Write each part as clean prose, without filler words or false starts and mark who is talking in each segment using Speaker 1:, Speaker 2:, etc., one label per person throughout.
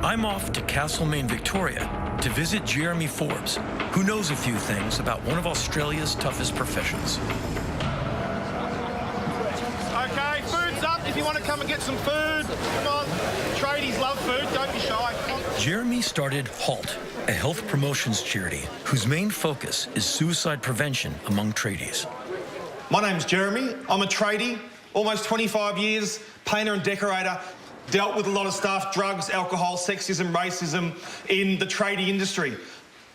Speaker 1: I'm off to Castlemaine, Victoria, to visit Jeremy Forbes, who knows a few things about one of Australia's toughest professions.
Speaker 2: Okay, food's up. If you want to come and get some food, come on. Tradies love food, don't be shy.
Speaker 1: Jeremy started HALT, a health promotions charity whose main focus is suicide prevention among tradies.
Speaker 2: My name's Jeremy. I'm a tradie, almost 25 years, painter and decorator. Dealt with a lot of stuff, drugs, alcohol, sexism, racism in the tradie industry.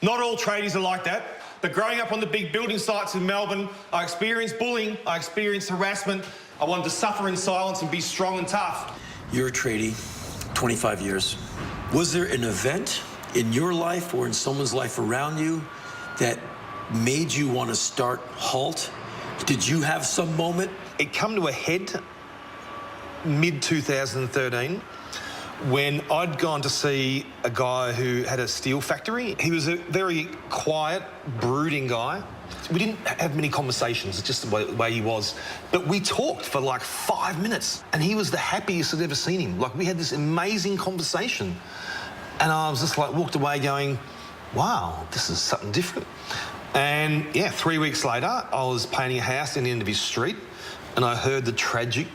Speaker 2: Not all tradies are like that, but growing up on the big building sites in Melbourne, I experienced bullying, I experienced harassment. I wanted to suffer in silence and be strong and tough.
Speaker 1: You're a tradie, 25 years. Was there an event in your life or in someone's life around you that made you want to start HALT? Did you have some moment?
Speaker 2: It come to a head mid-2013 when I'd gone to see a guy who had a steel factory. He was a very quiet, brooding guy. We didn't have many conversations, it's just the way he was. But we talked for like 5 minutes and he was the happiest I'd ever seen him. Like, we had this amazing conversation. And I was just like, walked away going, wow, this is something different. And yeah, 3 weeks later, I was painting a house in the end of his street and I heard the tragic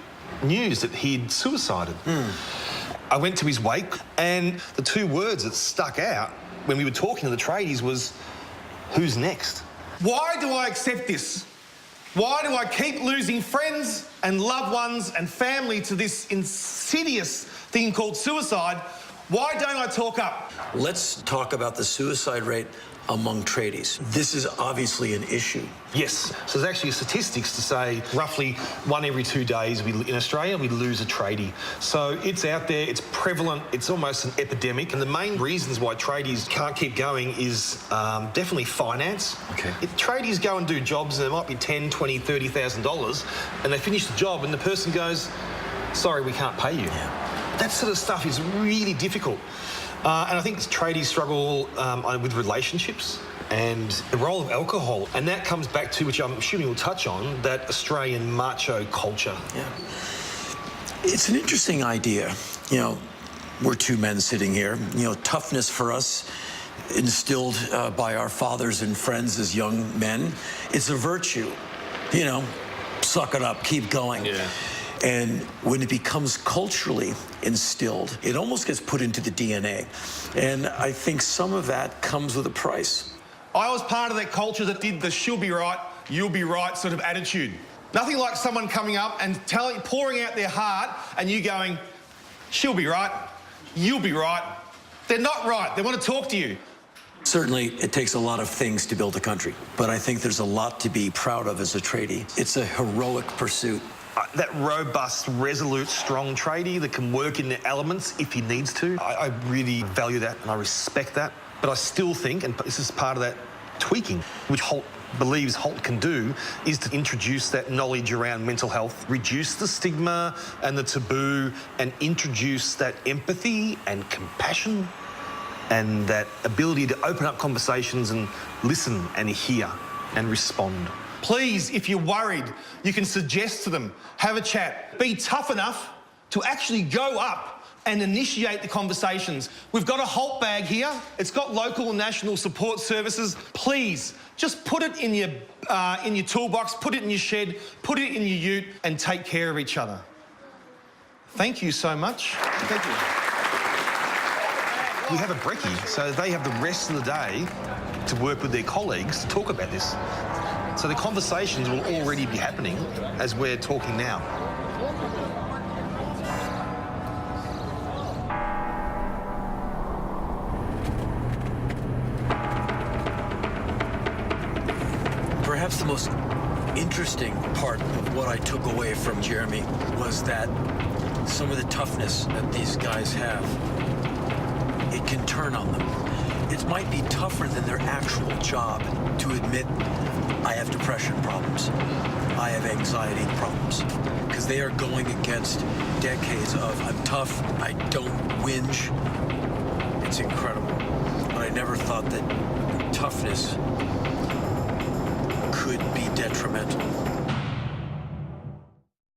Speaker 2: news that he'd suicided. I went to his wake and the two words that stuck out when we were talking to the tradies was, who's next? Why do I accept this? Why do I keep losing friends and loved ones and family to this insidious thing called suicide? Why don't I talk up?
Speaker 1: Let's talk about the suicide rate among tradies. This is obviously an issue.
Speaker 2: Yes. So there's actually statistics to say roughly 1 every 2 days in Australia we lose a tradie. So it's out there, it's prevalent, it's almost an epidemic. And the main reasons why tradies can't keep going is definitely finance.
Speaker 1: Okay.
Speaker 2: If tradies go and do jobs and it might be $10,000, $20,000, $30,000 and they finish the job and the person goes, sorry, we can't pay you.
Speaker 1: Yeah.
Speaker 2: That sort of stuff is really difficult. And I think tradies struggle with relationships and the role of alcohol. And that comes back to, which I'm assuming we'll touch on, that Australian macho culture.
Speaker 1: Yeah. It's an interesting idea. You know, we're two men sitting here. You know, toughness for us, instilled by our fathers and friends as young men, it's a virtue. You know, suck it up, keep going.
Speaker 2: Yeah.
Speaker 1: And when it becomes culturally instilled, it almost gets put into the DNA. And I think some of that comes with a price.
Speaker 2: I was part of that culture that did the she'll be right, you'll be right sort of attitude. Nothing like someone coming up and pouring out their heart and you going, she'll be right, you'll be right. They're not right, they want to talk to you.
Speaker 1: Certainly, it takes a lot of things to build a country, but I think there's a lot to be proud of as a tradie. It's a heroic pursuit.
Speaker 2: That robust, resolute, strong tradie that can work in the elements if he needs to. I really value that and I respect that. But I still think, and this is part of that tweaking, which HALT believes HALT can do, is to introduce that knowledge around mental health, reduce the stigma and the taboo, and introduce that empathy and compassion and that ability to open up conversations and listen and hear and respond. Please, if you're worried, you can suggest to them, have a chat. Be tough enough to actually go up and initiate the conversations. We've got a HALT bag here. It's got local and national support services. Please, just put it in your toolbox, put it in your shed, put it in your ute, and take care of each other. Thank you so much. Thank you. We have a brekkie, so they have the rest of the day to work with their colleagues to talk about this. So the conversations will already be happening as we're talking now.
Speaker 1: Perhaps the most interesting part of what I took away from Jeremy was that some of the toughness that these guys have, it can turn on them. It might be tougher than their actual job to admit, I have depression problems, I have anxiety problems, because they are going against decades of, I'm tough, I don't whinge. It's incredible. But I never thought that toughness could be detrimental.